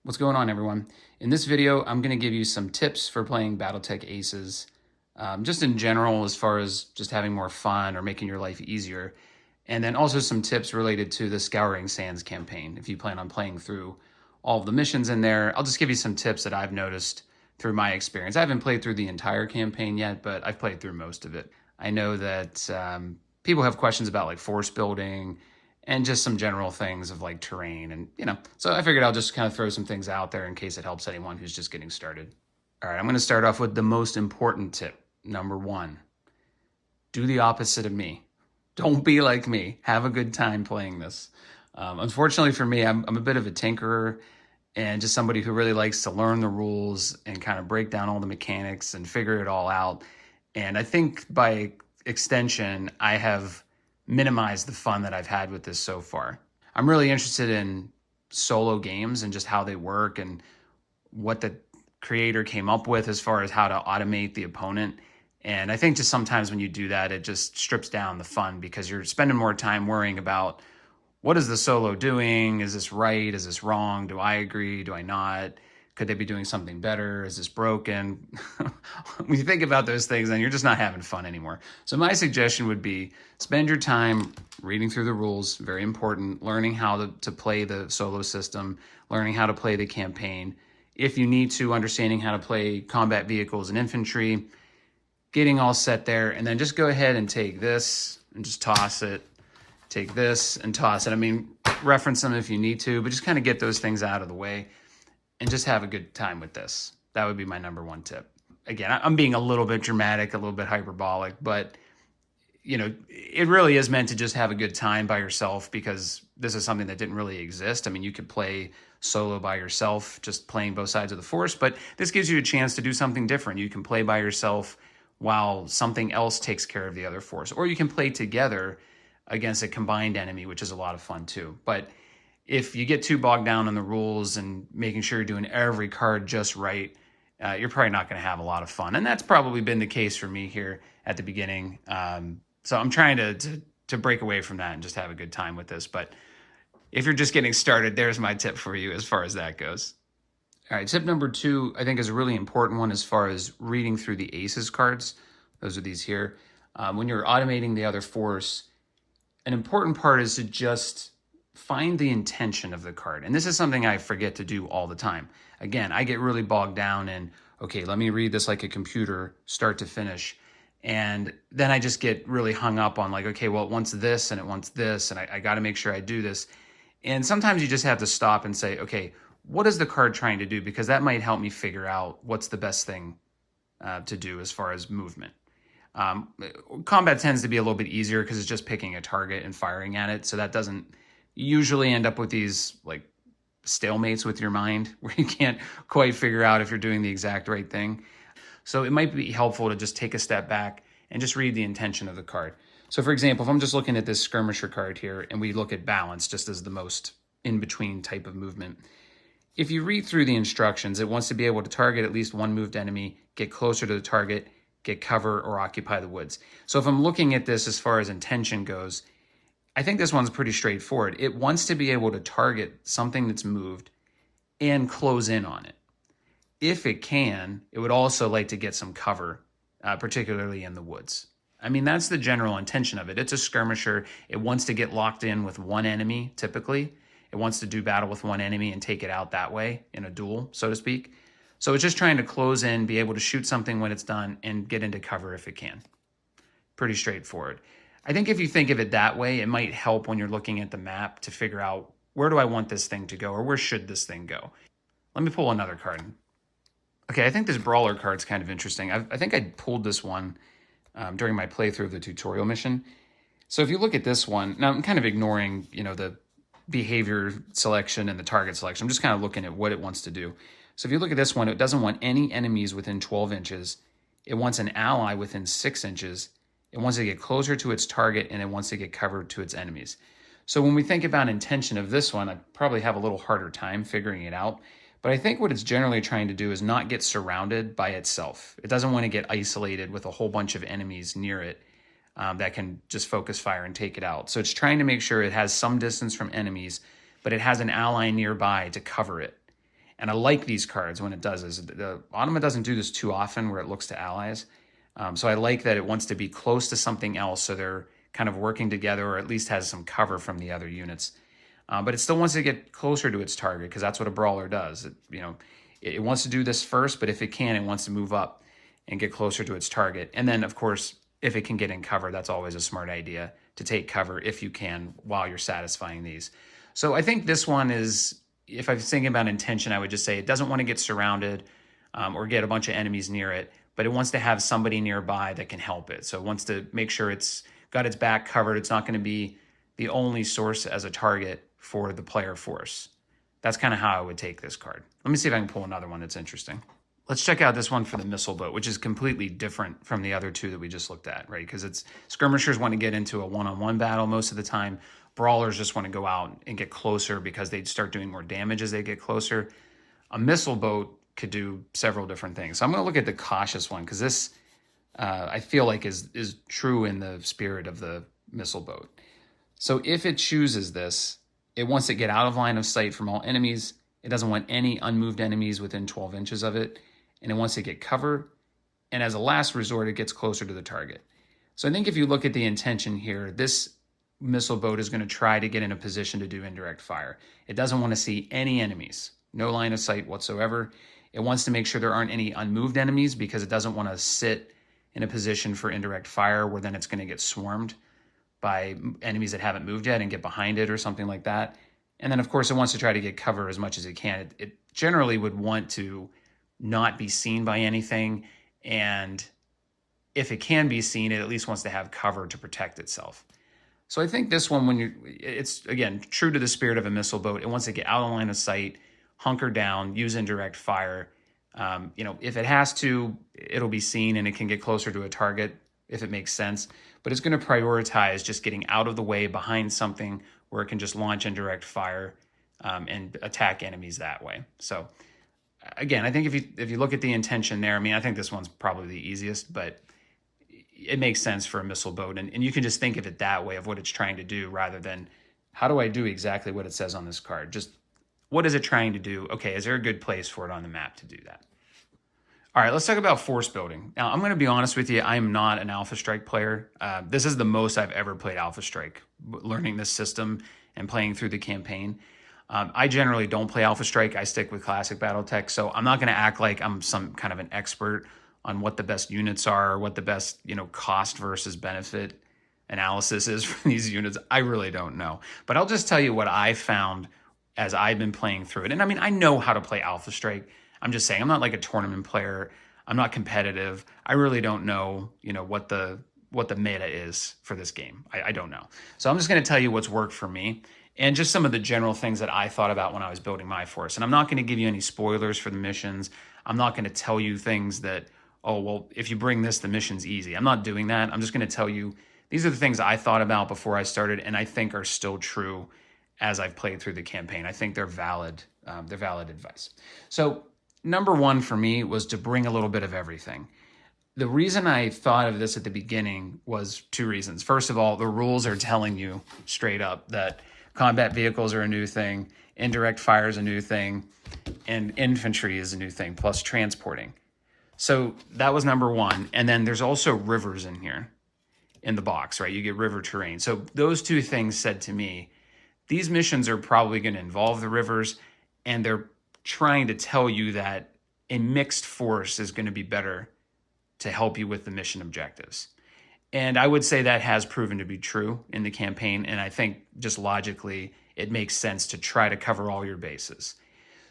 What's going on, everyone? In this video, I'm going to give you some tips for playing BattleTech Aces, just in general, as far as just having more fun or making your life easier. And then also some tips related to the Scouring Sands campaign. If you plan on playing through all of the missions in there, I'll just give you some tips that I've noticed through my experience. I haven't played through the entire campaign yet, but I've played through most of it. I know that people have questions about like force building and just some general things of like terrain and so I figured I'll just kind of throw some things out there in case it helps anyone who's just getting started. All right, I'm going to start off with the most important tip. Number one, do the opposite of me. Don't be like me. Have a good time playing this. Unfortunately for me, I'm a bit of a tinkerer and just somebody who really likes to learn the rules and kind of break down all the mechanics and figure it all out. And I think by extension, I have minimized the fun that I've had with this so far. I'm really interested in solo games and just how they work and what the creator came up with as far as how to automate the opponent. And I think just sometimes when you do that, it just strips down the fun because you're spending more time worrying about what is the solo doing? Is this right? Is this wrong? Do I agree? Do I not? Could they be doing something better? Is this broken? When you think about those things, then you're just not having fun anymore. So my suggestion would be spend your time reading through the rules, very important, learning how to play the solo system, learning how to play the campaign. If you need to, understanding how to play combat vehicles and infantry, getting all set there, and then just go ahead and take this and just toss it. Take this and toss it. I mean, reference them if you need to, but just kind of get those things out of the way and just have a good time with this. That would be my number one tip. Again, I'm being a little bit dramatic, a little bit hyperbolic, but it really is meant to just have a good time by yourself because this is something that didn't really exist. I mean, you could play solo by yourself, just playing both sides of the force, but this gives you a chance to do something different. You can play by yourself while something else takes care of the other force, or you can play together against a combined enemy, which is a lot of fun too. But if you get too bogged down on the rules and making sure you're doing every card just right, you're probably not going to have a lot of fun. And that's probably been the case for me here at the beginning. So I'm trying to break away from that and just have a good time with this. But if you're just getting started, there's my tip for you as far as that goes. All right, tip number two, I think is a really important one as far as reading through the aces cards. Those are these here. When you're automating the other force, an important part is to just find the intention of the card. And this is something I forget to do all the time. Again, I get really bogged down in, okay, let me read this like a computer, start to finish. And then I just get really hung up on like, okay, well, it wants this and it wants this, and I got to make sure I do this. And sometimes you just have to stop and say, okay, what is the card trying to do? Because that might help me figure out what's the best thing to do as far as movement. Combat tends to be a little bit easier because it's just picking a target and firing at it. So that doesn't usually end up with these like stalemates with your mind where you can't quite figure out if you're doing the exact right thing. So it might be helpful to just take a step back and just read the intention of the card. So for example, if I'm just looking at this skirmisher card here and we look at balance just as the most in-between type of movement, if you read through the instructions, it wants to be able to target at least one moved enemy, get closer to the target, get cover, or occupy the woods. So if I'm looking at this as far as intention goes, I think this one's pretty straightforward. It wants to be able to target something that's moved and close in on it. If it can, it would also like to get some cover, particularly in the woods. I mean, that's the general intention of it. It's a skirmisher. It wants to get locked in with one enemy, typically. It wants to do battle with one enemy and take it out that way in a duel, so to speak. So it's just trying to close in, be able to shoot something when it's done, and get into cover if it can. Pretty straightforward. I think if you think of it that way, it might help when you're looking at the map to figure out where do I want this thing to go or where should this thing go. Let me pull another card. Okay, I think this brawler card's kind of interesting. I think I pulled this one during my playthrough of the tutorial mission. So if you look at this one, now I'm kind of ignoring, the behavior selection and the target selection. I'm just kind of looking at what it wants to do. So if you look at this one, it doesn't want any enemies within 12 inches. It wants an ally within 6 inches. It wants to get closer to its target, and it wants to get covered to its enemies. So when we think about intention of this one, I probably have a little harder time figuring it out. But I think what it's generally trying to do is not get surrounded by itself. It doesn't want to get isolated with a whole bunch of enemies near it that can just focus fire and take it out. So it's trying to make sure it has some distance from enemies, but it has an ally nearby to cover it. And I like these cards when it does this. The Automa doesn't do this too often where it looks to allies. So I like that it wants to be close to something else so they're kind of working together, or at least has some cover from the other units. But it still wants to get closer to its target because that's what a brawler does. It wants to do this first, but if it can, it wants to move up and get closer to its target. And then, of course, if it can get in cover, that's always a smart idea to take cover if you can while you're satisfying these. So I think this one is, if I was thinking about intention, I would just say it doesn't want to get surrounded or get a bunch of enemies near it, but it wants to have somebody nearby that can help it. So it wants to make sure it's got its back covered. It's not going to be the only source as a target for the player force. That's kind of how I would take this card. Let me see if I can pull another one that's interesting. Let's check out this one for the missile boat, which is completely different from the other two that we just looked at, right? Because it's skirmishers want to get into a one-on-one battle most of the time. Brawlers just want to go out and get closer because they'd start doing more damage as they get closer. A missile boat could do several different things. So I'm going to look at the cautious one because this, I feel like, is true in the spirit of the missile boat. So if it chooses this, it wants to get out of line of sight from all enemies. It doesn't want any unmoved enemies within 12 inches of it. And it wants to get cover. And as a last resort, it gets closer to the target. So I think if you look at the intention here, this missile boat is going to try to get in a position to do indirect fire. It doesn't want to see any enemies, no line of sight whatsoever. It wants to make sure there aren't any unmoved enemies because it doesn't want to sit in a position for indirect fire where then it's going to get swarmed by enemies that haven't moved yet and get behind it or something like that. And then, of course, it wants to try to get cover as much as it can. It generally would want to not be seen by anything. And if it can be seen, it at least wants to have cover to protect itself. So I think this one, it's, again, true to the spirit of a missile boat. It wants to get out of line of sight, hunker down, use indirect fire. If it has to, it'll be seen and it can get closer to a target if it makes sense. But it's going to prioritize just getting out of the way behind something where it can just launch indirect fire and attack enemies that way. So again, I think if you look at the intention there, I think this one's probably the easiest, but it makes sense for a missile boat. And you can just think of it that way, of what it's trying to do, rather than how do I do exactly what it says on this card? Just what is it trying to do? Okay, is there a good place for it on the map to do that? All right, let's talk about force building. Now, I'm going to be honest with you. I'm not an Alpha Strike player. This is the most I've ever played Alpha Strike, learning this system and playing through the campaign. I generally don't play Alpha Strike. I stick with classic BattleTech. So I'm not going to act like I'm some kind of an expert on what the best units are, or what the best, cost versus benefit analysis is for these units. I really don't know. But I'll just tell you what I found as I've been playing through it. And I know how to play Alpha Strike. I'm just saying, I'm not like a tournament player. I'm not competitive. I really don't know, what the meta is for this game. I don't know. So I'm just going to tell you what's worked for me and just some of the general things that I thought about when I was building my force. And I'm not going to give you any spoilers for the missions. I'm not going to tell you things that, oh, well, if you bring this, the mission's easy. I'm not doing that. I'm just going to tell you these are the things I thought about before I started, and I think are still true as I've played through the campaign. I think they're valid. They're valid advice. So number one for me was to bring a little bit of everything. The reason I thought of this at the beginning was two reasons. First of all, the rules are telling you straight up that combat vehicles are a new thing, indirect fire is a new thing, and infantry is a new thing, plus transporting. So that was number one. And then there's also rivers in here in the box, right? You get river terrain. So those two things said to me, these missions are probably going to involve the rivers, and they're trying to tell you that a mixed force is going to be better to help you with the mission objectives. And I would say that has proven to be true in the campaign. And I think just logically, it makes sense to try to cover all your bases.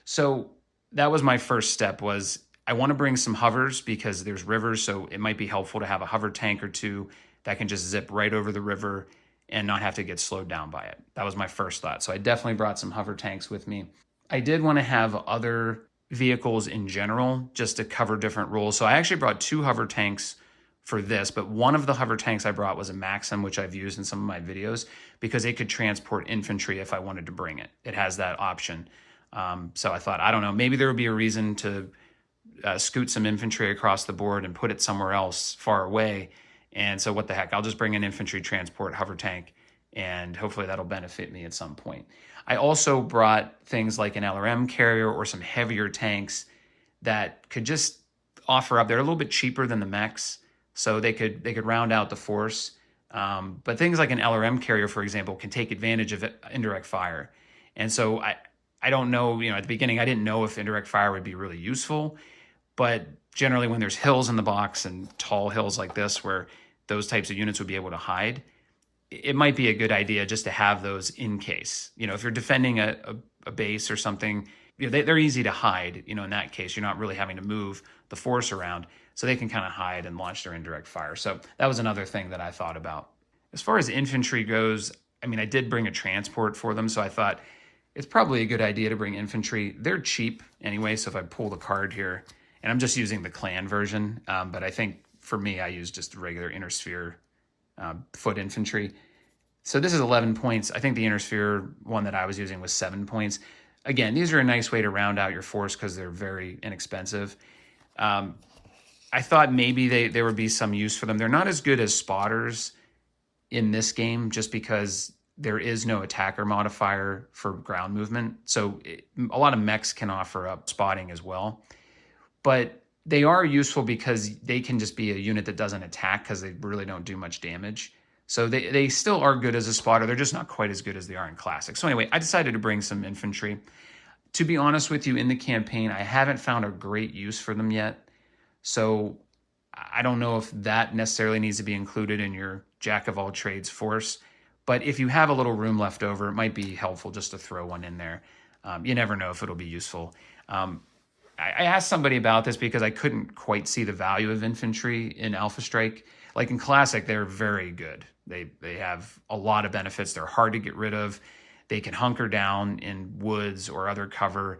So that was my first step, was I want to bring some hovers because there's rivers. So it might be helpful to have a hover tank or two that can just zip right over the river and not have to get slowed down by it. That was my first thought. So I definitely brought some hover tanks with me. I did want to have other vehicles in general just to cover different roles. So I actually brought two hover tanks for this, but one of the hover tanks I brought was a Maxim, which I've used in some of my videos because it could transport infantry if I wanted to bring it. It has that option. So I thought, I don't know, maybe there would be a reason to scoot some infantry across the board and put it somewhere else far away. And so what the heck, I'll just bring an infantry transport hover tank and hopefully that'll benefit me at some point. I also brought things like an LRM carrier or some heavier tanks that could just offer up. They're a little bit cheaper than the mechs, so they could round out the force. But things like an LRM carrier, for example, can take advantage of indirect fire. And so I don't know, at the beginning, I didn't know if indirect fire would be really useful, but generally when there's hills in the box and tall hills like this where those types of units would be able to hide, it might be a good idea just to have those in case. If you're defending a base or something, they're easy to hide. In that case, you're not really having to move the force around, so they can kind of hide and launch their indirect fire. So that was another thing that I thought about. As far as infantry goes, I did bring a transport for them, so I thought it's probably a good idea to bring infantry. They're cheap anyway, so if I pull the card here, and I'm just using the clan version, but I think for me, I use just regular inner sphere foot infantry. So this is 11 points. I think the inner sphere one that I was using was 7 points. Again, these are a nice way to round out your force because they're very inexpensive. I thought maybe there would be some use for them. They're not as good as spotters in this game just because there is no attacker modifier for ground movement. So a lot of mechs can offer up spotting as well. But they are useful because they can just be a unit that doesn't attack because they really don't do much damage. So they still are good as a spotter. They're just not quite as good as they are in Classic. So anyway, I decided to bring some infantry. To be honest with you, in the campaign, I haven't found a great use for them yet. So I don't know if that necessarily needs to be included in your jack of all trades force. But if you have a little room left over, it might be helpful just to throw one in there. You never know if it'll be useful. I asked somebody about this because I couldn't quite see the value of infantry in Alpha Strike. Like in Classic, they're very good. They have a lot of benefits. They're hard to get rid of. They can hunker down in woods or other cover,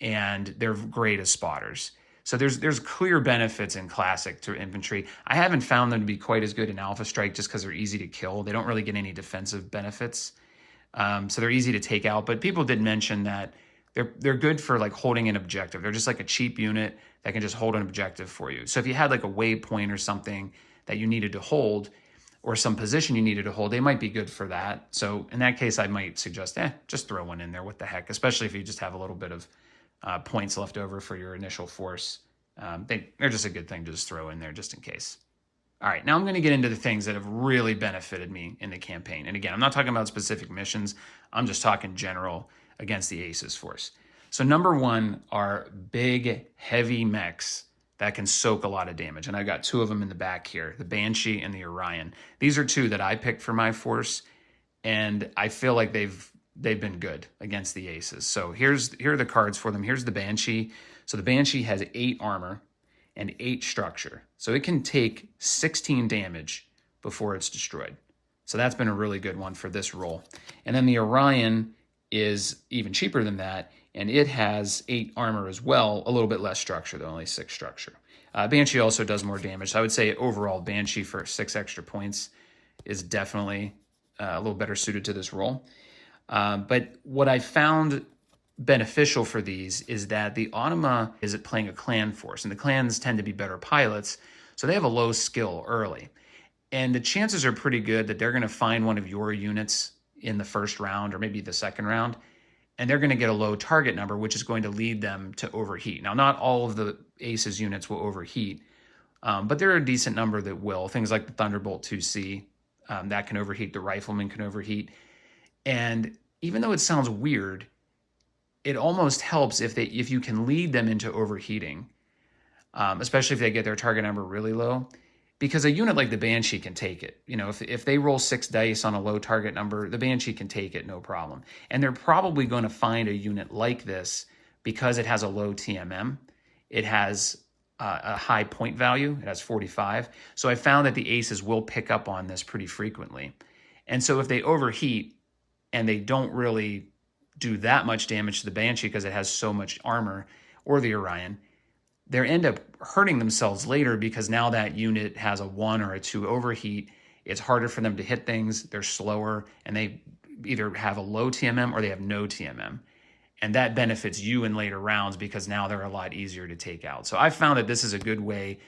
and they're great as spotters. So there's clear benefits in Classic to infantry. I haven't found them to be quite as good in Alpha Strike just because they're easy to kill. They don't really get any defensive benefits. So they're easy to take out. But people did mention that they're good for like holding an objective. They're just like a cheap unit that can just hold an objective for you. So if you had like a waypoint or something that you needed to hold, or some position you needed to hold, they might be good for that. So in that case, I might suggest, just throw one in there. What the heck? Especially if you just have a little bit of points left over for your initial force. They're just a good thing to just throw in there just in case. All right, now I'm going to get into the things that have really benefited me in the campaign. And again, I'm not talking about specific missions. I'm just talking general against the Aces force. So number one are big, heavy mechs that can soak a lot of damage. And I've got two of them in the back here, the Banshee and the Orion. These are two that I picked for my force, and I feel like they've been good against the Aces. So here are the cards for them. Here's the Banshee. So the Banshee has 8 armor and 8 structure. So it can take 16 damage before it's destroyed. So that's been a really good one for this role. And then the Orion is even cheaper than that, and it has 8 armor as well, a little bit less structure, though, only 6 structure. Banshee also does more damage. So I would say overall Banshee for 6 extra points is definitely a little better suited to this role. But what I found beneficial for these is that the Automa is playing a clan force, and the clans tend to be better pilots, so they have a low skill early. And the chances are pretty good that they're going to find one of your units in the first round or maybe the second round, and they're going to get a low target number, which is going to lead them to overheat. Now, not all of the Aces units will overheat, but there are a decent number that will. Things like the Thunderbolt 2C, that can overheat. The Rifleman can overheat. And even though it sounds weird, it almost helps if you can lead them into overheating, especially if they get their target number really low. Because a unit like the Banshee can take it. If they roll 6 dice on a low target number, the Banshee can take it, no problem. And they're probably going to find a unit like this because it has a low TMM. It has a high point value. It has 45. So I found that the Aces will pick up on this pretty frequently. And so if they overheat and they don't really do that much damage to the Banshee because it has so much armor, or the Orion, they end up hurting themselves later because now that unit has a 1 or a 2 overheat. It's harder for them to hit things. They're slower, and they either have a low TMM or they have no TMM. And that benefits you in later rounds because now they're a lot easier to take out. So I found that this is a good way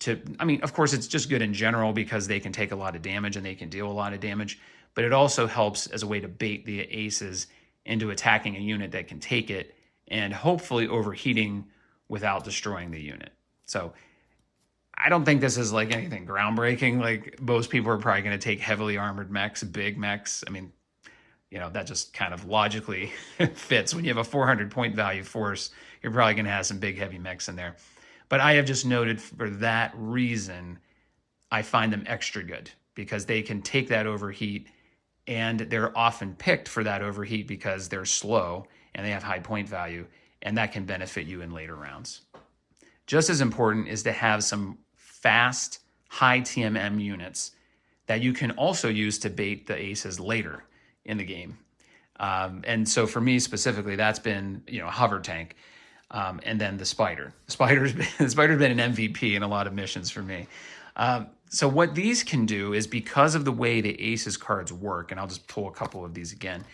to, of course, it's just good in general because they can take a lot of damage and they can deal a lot of damage, but it also helps as a way to bait the Aces into attacking a unit that can take it and hopefully overheating without destroying the unit. So I don't think this is like anything groundbreaking. Like most people are probably going to take heavily armored mechs, big mechs. I mean, that just kind of logically fits. When you have a 400 point value force, you're probably going to have some big heavy mechs in there. But I have just noted for that reason, I find them extra good because they can take that overheat, and they're often picked for that overheat because they're slow and they have high point value, and that can benefit you in later rounds. Just as important is to have some fast, high TMM units that you can also use to bait the aces later in the game. And so for me specifically, that's been, a hover tank. And then the spider. The spider's been an MVP in a lot of missions for me. So what these can do is, because of the way the aces cards work, and I'll just pull a couple of these again,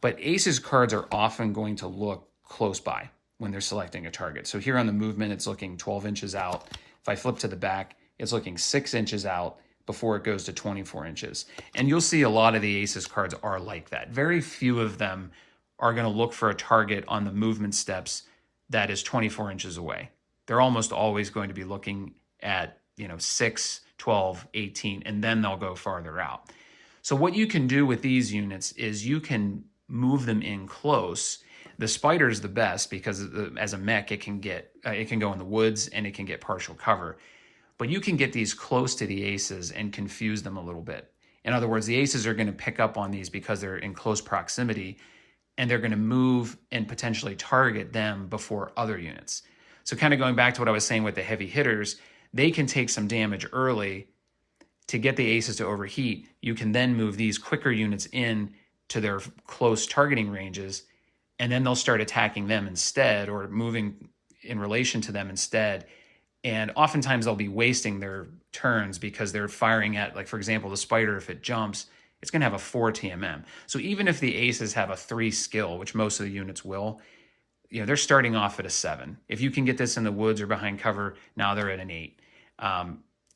but aces cards are often going to look close by when they're selecting a target. So here on the movement, it's looking 12 inches out. If I flip to the back, it's looking 6 inches out before it goes to 24 inches. And you'll see a lot of the aces cards are like that. Very few of them are going to look for a target on the movement steps that is 24 inches away. They're almost always going to be looking at 6, 12, 18, and then they'll go farther out. So what you can do with these units is you can move them in close. The spider is the best because as a mech, it can go in the woods and it can get partial cover. But you can get these close to the aces and confuse them a little bit. In other words, the aces are going to pick up on these because they're in close proximity, and they're going to move and potentially target them before other units. So kind of going back to what I was saying with the heavy hitters, they can take some damage early to get the aces to overheat. You can then move these quicker units in to their close targeting ranges, and then they'll start attacking them instead, or moving in relation to them instead. And oftentimes they'll be wasting their turns because they're firing at, like, for example, the spider, if it jumps, it's going to have a 4 TMM. So even if the aces have a 3 skill, which most of the units will, they're starting off at a 7. If you can get this in the woods or behind cover, now they're at an 8.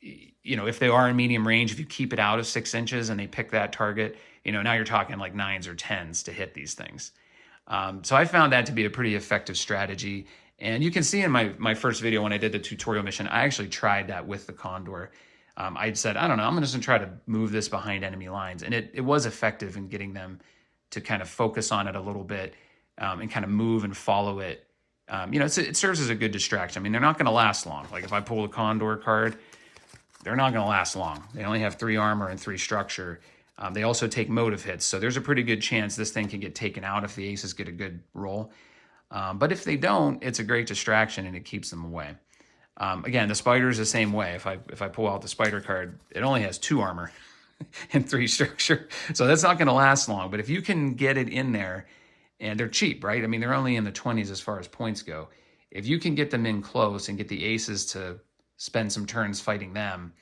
If they are in medium range, if you keep it out of 6 inches and they pick that target, now you're talking like 9s or 10s to hit these things. So I found that to be a pretty effective strategy. And you can see in my first video when I did the tutorial mission, I actually tried that with the Condor. I said, I don't know, I'm just going to try to move this behind enemy lines. And it was effective in getting them to kind of focus on it a little bit and kind of move and follow it. It serves as a good distraction. I mean, they're not going to last long. Like if I pull the Condor card, they're not going to last long. They only have 3 armor and 3 structure. They also take motive hits. So there's a pretty good chance this thing can get taken out if the aces get a good roll. But if they don't, it's a great distraction and it keeps them away. Again, the spider is the same way. If I pull out the spider card, it only has 2 armor and 3 structure. So that's not going to last long. But if you can get it in there, and they're cheap, right? I mean, they're only in the 20s as far as points go. If you can get them in close and get the aces to spend some turns fighting them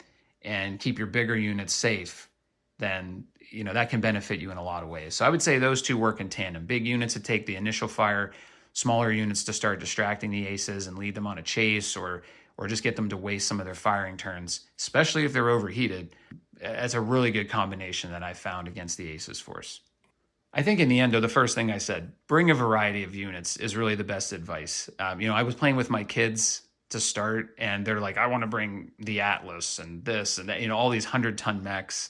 and keep your bigger units safe, then that can benefit you in a lot of ways. So I would say those two work in tandem. Big units to take the initial fire, smaller units to start distracting the aces and lead them on a chase, or just get them to waste some of their firing turns, especially if they're overheated. That's a really good combination that I found against the aces force. I think in the end, though, the first thing I said, bring a variety of units is really the best advice. I was playing with my kids to start, and they're like, I want to bring the Atlas and this and that, all these 100-ton mechs,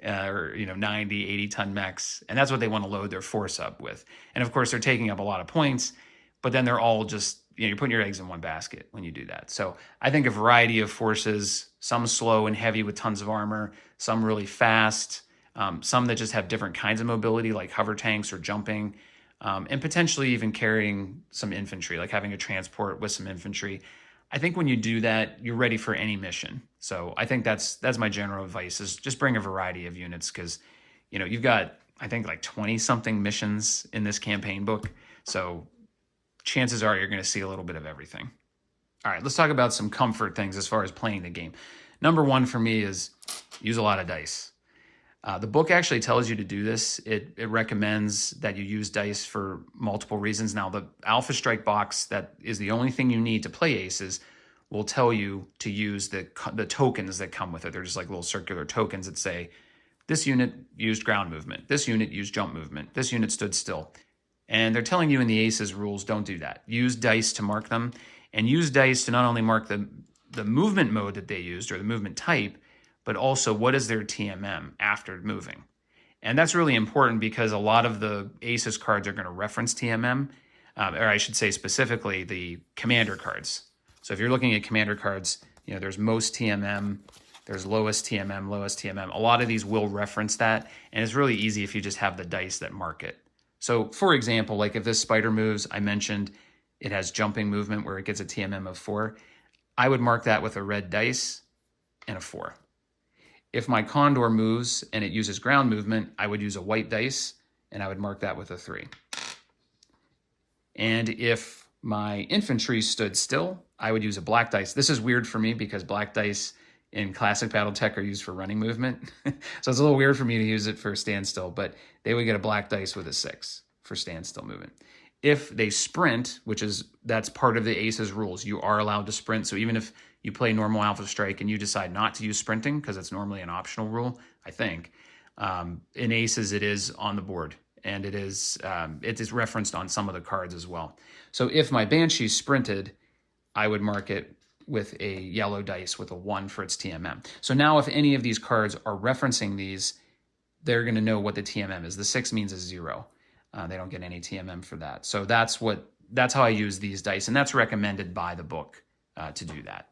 or 90, 80-ton mechs, and that's what they want to load their force up with. And of course, they're taking up a lot of points, but then they're all just, you're putting your eggs in one basket when you do that. So I think a variety of forces, some slow and heavy with tons of armor, some really fast, some that just have different kinds of mobility, like hover tanks or jumping, and potentially even carrying some infantry, like having a transport with some infantry. I think when you do that, you're ready for any mission. So I think that's my general advice, is just bring a variety of units, because you've got, I think, like 20 something missions in this campaign book. So chances are you're going to see a little bit of everything. All right, let's talk about some comfort things as far as playing the game. Number one for me is use a lot of dice. The book actually tells you to do this. It recommends that you use dice for multiple reasons. Now, the Alpha Strike box, that is the only thing you need to play aces, will tell you to use the tokens that come with it. They're just like little circular tokens that say, this unit used ground movement, this unit used jump movement, this unit stood still. And they're telling you in the ACES rules, don't do that. Use dice to mark them, and use dice to not only mark the movement mode that they used or the movement type, but also what is their TMM after moving. And that's really important because a lot of the ACES cards are going to reference TMM, or I should say specifically the commander cards. So if you're looking at commander cards, there's most TMM, there's lowest TMM, lowest TMM. A lot of these will reference that, and it's really easy if you just have the dice that mark it. So for example, like if this spider moves, I mentioned it has jumping movement where it gets a TMM of 4. I would mark that with a red dice and a 4. If my condor moves and it uses ground movement, I would use a white dice and I would mark that with a 3. And if my infantry stood still, I would use a black dice. This is weird for me because black dice in classic BattleTech are used for running movement. So it's a little weird for me to use it for standstill, but they would get a black dice with a 6 for standstill movement. If they sprint, that's part of the ACES rules, you are allowed to sprint. So even if you play normal Alpha Strike and you decide not to use sprinting, because it's normally an optional rule, I think, in ACES it is on the board, and it is referenced on some of the cards as well. So if my Banshee sprinted, I would mark it with a yellow dice with a 1 for its TMM. So now if any of these cards are referencing these, they're going to know what the TMM is. The 6 means a 0. They don't get any TMM for that. So that's how I use these dice, and that's recommended by the book to do that.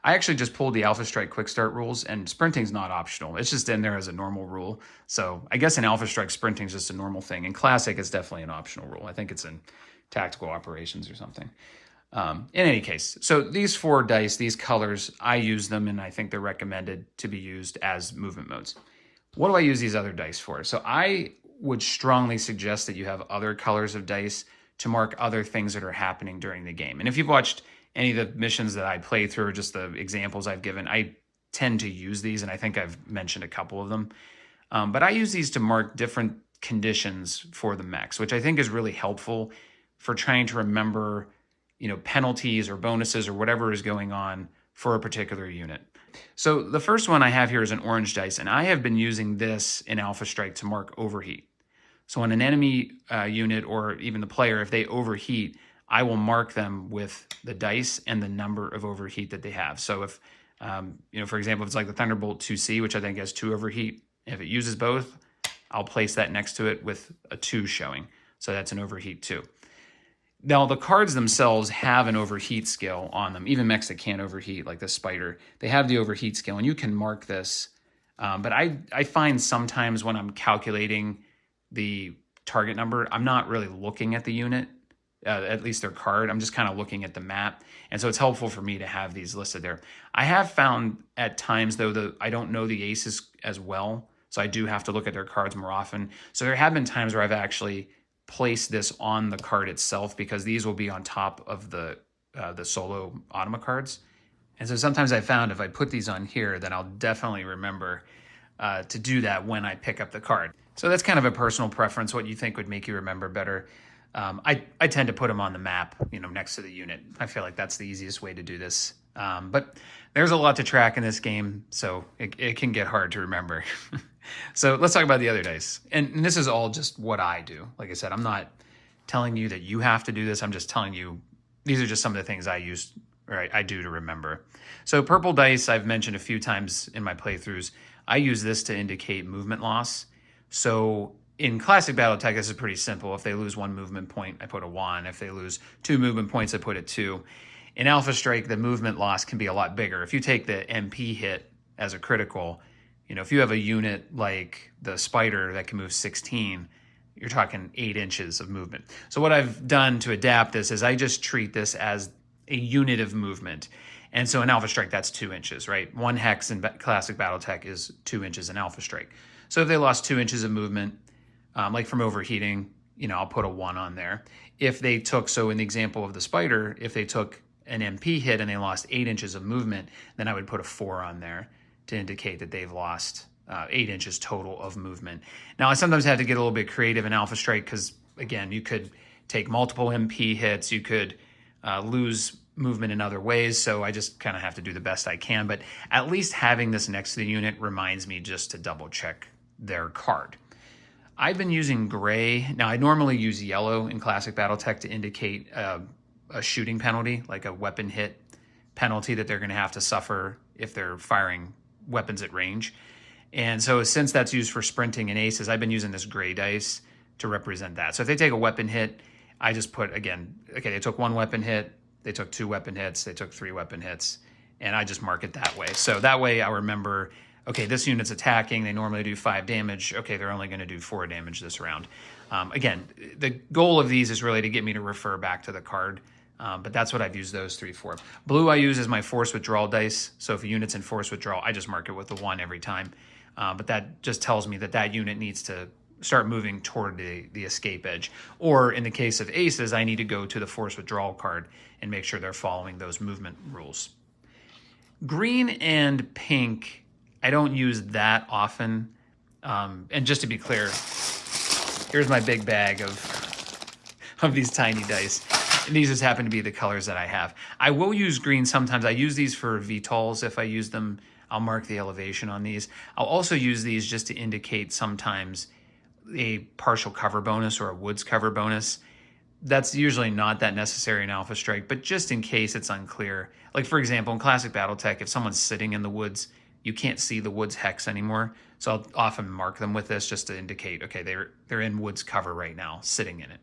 I actually just pulled the Alpha Strike Quick Start rules, and sprinting's not optional. It's just in there as a normal rule. So I guess in Alpha Strike, sprinting's just a normal thing. In Classic, it's definitely an optional rule. I think it's in Tactical Operations or something. In any case, so these 4 dice, these colors, I use them, and I think they're recommended to be used as movement modes. What do I use these other dice for? So I would strongly suggest that you have other colors of dice to mark other things that are happening during the game. And if you've watched any of the missions that I play through, or just the examples I've given, I tend to use these, and I think I've mentioned a couple of them. But I use these to mark different conditions for the mechs, which I think is really helpful for trying to remember, penalties or bonuses or whatever is going on for a particular unit. So the first one I have here is an orange dice, and I have been using this in Alpha Strike to mark overheat. So on an enemy unit, or even the player, if they overheat, I will mark them with the dice and the number of overheat that they have. So if, for example, if it's like the Thunderbolt 2C, which I think has 2 overheat, if it uses both, I'll place that next to it with a 2 showing. So that's an overheat 2. Now, the cards themselves have an overheat skill on them. Even mechs that can't overheat, like the Spider, they have the overheat skill, and you can mark this. But I find sometimes when I'm calculating the target number, I'm not really looking at the unit, at least their card. I'm just kind of looking at the map. And so it's helpful for me to have these listed there. I have found at times, though, I don't know the aces as well, so I do have to look at their cards more often. So there have been times where I've actually placed this on the card itself, because these will be on top of the solo Automa cards. And so sometimes I found if I put these on here, then I'll definitely remember to do that when I pick up the card. So that's kind of a personal preference, what you think would make you remember better. I tend to put them on the map, next to the unit. I feel like that's the easiest way to do this. But there's a lot to track in this game, so it can get hard to remember. So let's talk about the other dice. And this is all just what I do. Like I said, I'm not telling you that you have to do this. I'm just telling you these are just some of the things I use, or I do to remember. So purple dice, I've mentioned a few times in my playthroughs. I use this to indicate movement loss. So in classic BattleTech, this is pretty simple. If they lose 1 movement point, I put a 1. If they lose 2 movement points, I put a 2. In Alpha Strike, the movement loss can be a lot bigger. If you take the MP hit as a critical, if you have a unit like the Spider that can move 16, you're talking 8 inches of movement. So what I've done to adapt this is I just treat this as a unit of movement. And so in Alpha Strike, that's 2 inches, right? 1 hex in classic BattleTech is 2 inches in Alpha Strike. So if they lost 2 inches of movement, like from overheating, I'll put a 1 on there. If they took, so in the example of the Spider, if they took an MP hit and they lost 8 inches of movement, then I would put a 4 on there to indicate that they've lost 8 inches total of movement. Now, I sometimes have to get a little bit creative in Alpha Strike because, again, you could take multiple MP hits, you could lose movement in other ways, so I just kind of have to do the best I can. But at least having this next to the unit reminds me just to double check their card. I've been using gray. Now, I normally use yellow in Classic BattleTech to indicate a shooting penalty, like a weapon hit penalty that they're going to have to suffer if they're firing weapons at range. And so since that's used for sprinting and aces, I've been using this gray dice to represent that. So if they take a weapon hit, I just put, again, okay, they took 1 weapon hit, they took 2 weapon hits, they took 3 weapon hits, and I just mark it that way. So that way I remember, okay, this unit's attacking, they normally do 5 damage, okay, they're only going to do 4 damage this round. Again, the goal of these is really to get me to refer back to the card, but that's what I've used those 3 for. Blue I use as my force withdrawal dice, so if a unit's in force withdrawal, I just mark it with the 1 every time. But that just tells me that that unit needs to start moving toward the escape edge. Or in the case of aces, I need to go to the force withdrawal card and make sure they're following those movement rules. Green and pink, I don't use that often. And just to be clear, here's my big bag of these tiny dice. And these just happen to be the colors that I have. I will use green sometimes. I use these for VTOLs. If I use them, I'll mark the elevation on these. I'll also use these just to indicate sometimes a partial cover bonus or a woods cover bonus. That's usually not that necessary in Alpha Strike, but just in case it's unclear. Like for example, in Classic BattleTech, if someone's sitting in the woods, you can't see the woods hex anymore. So I'll often mark them with this just to indicate, okay, they're in woods cover right now, sitting in it.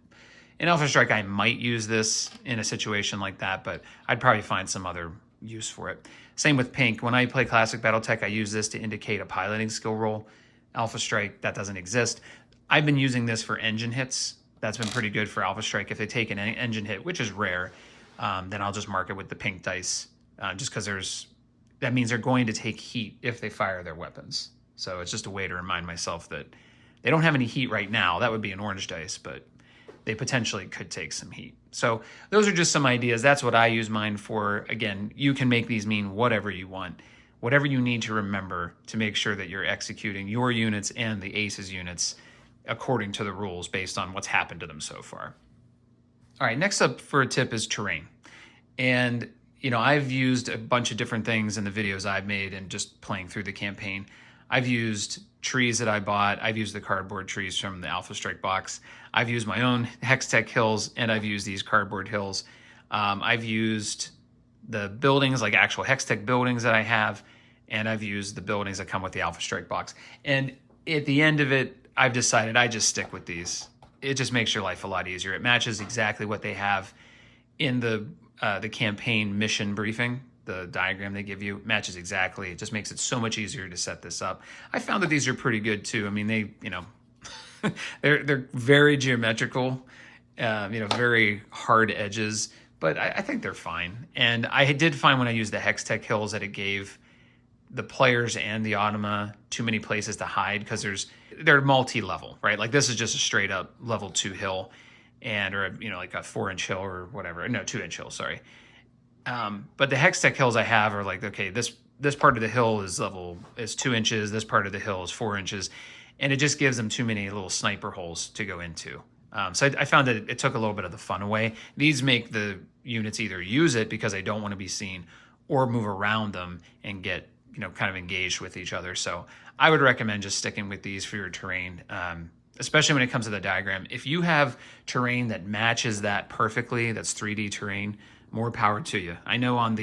In Alpha Strike, I might use this in a situation like that, but I'd probably find some other use for it. Same with pink. When I play Classic BattleTech, I use this to indicate a piloting skill roll. Alpha Strike, that doesn't exist. I've been using this for engine hits. That's been pretty good for Alpha Strike. If they take an engine hit, which is rare, then I'll just mark it with the pink dice, just because that means they're going to take heat if they fire their weapons. So it's just a way to remind myself that they don't have any heat right now. That would be an orange dice, but they potentially could take some heat. So those are just some ideas. That's what I use mine for. Again, you can make these mean whatever you want, whatever you need to remember to make sure that you're executing your units and the aces units according to the rules based on what's happened to them so far. All right, next up for a tip is terrain. And, I've used a bunch of different things in the videos I've made and just playing through the campaign. I've used trees that I bought. I've used the cardboard trees from the Alpha Strike box. I've used my own Hextech hills, and I've used these cardboard hills. I've used the buildings, like actual Hextech buildings that I have, and I've used the buildings that come with the Alpha Strike box. And at the end of it, I've decided I just stick with these. It just makes your life a lot easier. It matches exactly what they have in the campaign mission briefing. The diagram they give you matches exactly. It just makes it so much easier to set this up. I found that these are pretty good too. I mean, they, they're very geometrical, very hard edges, but I think they're fine. And I did find when I used the Hextech hills that it gave the players and the Automa too many places to hide because they're multi-level, right? Like this is just a straight up level 2 hill or like a 4-inch hill or whatever. No, 2-inch hill, sorry. But the Hextech hills I have are like, okay, this part of the hill is 2 inches. This part of the hill is 4 inches. And it just gives them too many little sniper holes to go into. So I found that it took a little bit of the fun away. These make the units either use it because they don't want to be seen or move around them and get, kind of engaged with each other. So I would recommend just sticking with these for your terrain, especially when it comes to the diagram. If you have terrain that matches that perfectly, that's 3D terrain, more power to you. I know I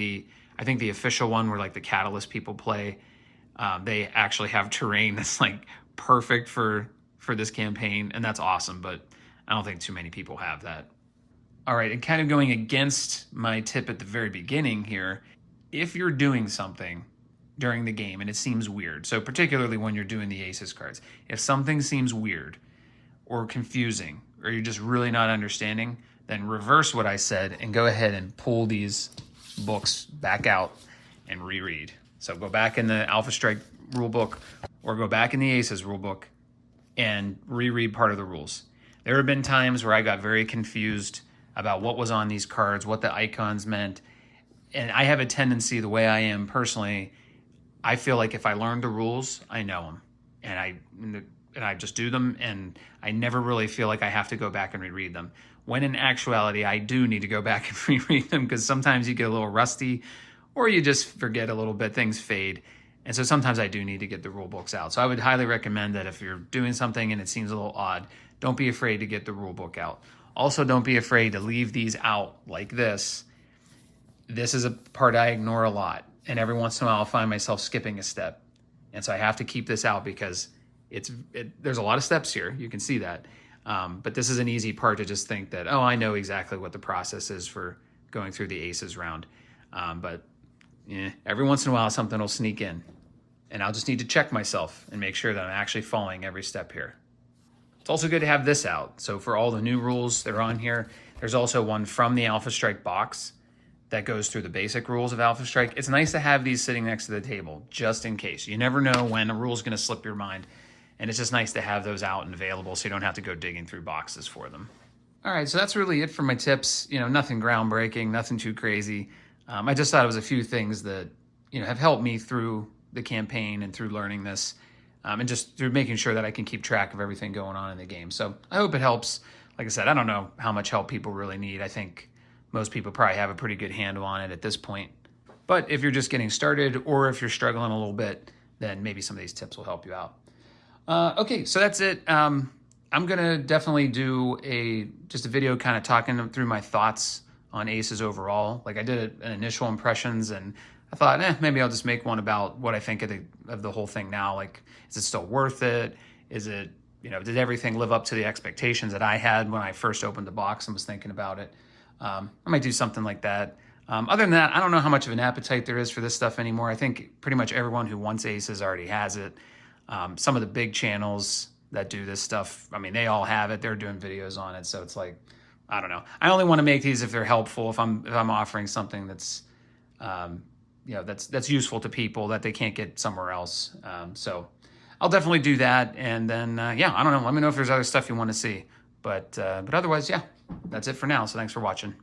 think the official one where like the Catalyst people play, they actually have terrain that's like perfect for this campaign, and that's awesome, but I don't think too many people have that. All right, and kind of going against my tip at the very beginning here, if you're doing something during the game and it seems weird, so particularly when you're doing the aces cards, if something seems weird or confusing or you're just really not understanding, then reverse what I said and go ahead and pull these books back out and reread. So go back in the Alpha Strike rulebook or go back in the Aces rulebook and reread part of the rules. There have been times where I got very confused about what was on these cards, what the icons meant. And I have a tendency, the way I am personally, I feel like if I learn the rules, I know them. And I just do them, and I never really feel like I have to go back and reread them. When in actuality, I do need to go back and reread them because sometimes you get a little rusty or you just forget a little bit, things fade. And so sometimes I do need to get the rule books out. So I would highly recommend that if you're doing something and it seems a little odd, don't be afraid to get the rule book out. Also, don't be afraid to leave these out like this. This is a part I ignore a lot. And every once in a while, I'll find myself skipping a step. And so I have to keep this out because there's a lot of steps here. You can see that. But this is an easy part to just think that, oh, I know exactly what the process is for going through the aces round. But every once in a while, something will sneak in. And I'll just need to check myself and make sure that I'm actually following every step here. It's also good to have this out. So for all the new rules that are on here, there's also one from the Alpha Strike box that goes through the basic rules of Alpha Strike. It's nice to have these sitting next to the table, just in case. You never know when a rule is going to slip your mind. And it's just nice to have those out and available so you don't have to go digging through boxes for them. All right, so that's really it for my tips. Nothing groundbreaking, nothing too crazy. I just thought it was a few things that, have helped me through the campaign and through learning this. And just through making sure that I can keep track of everything going on in the game. So I hope it helps. Like I said, I don't know how much help people really need. I think most people probably have a pretty good handle on it at this point. But if you're just getting started or if you're struggling a little bit, then maybe some of these tips will help you out. Okay, so that's it. I'm going to definitely do just a video kind of talking through my thoughts on aces overall. Like I did an initial impressions and I thought, maybe I'll just make one about what I think of the whole thing now. Like, is it still worth it? Is it, did everything live up to the expectations that I had when I first opened the box and was thinking about it? I might do something like that. Other than that, I don't know how much of an appetite there is for this stuff anymore. I think pretty much everyone who wants aces already has it. Some of the big channels that do this stuff, they all have it. They're doing videos on it. So it's like, I don't know. I only want to make these if they're helpful, if I'm offering something that's, that's useful to people that they can't get somewhere else. So I'll definitely do that. And then, I don't know. Let me know if there's other stuff you want to see. But otherwise, that's it for now. So thanks for watching.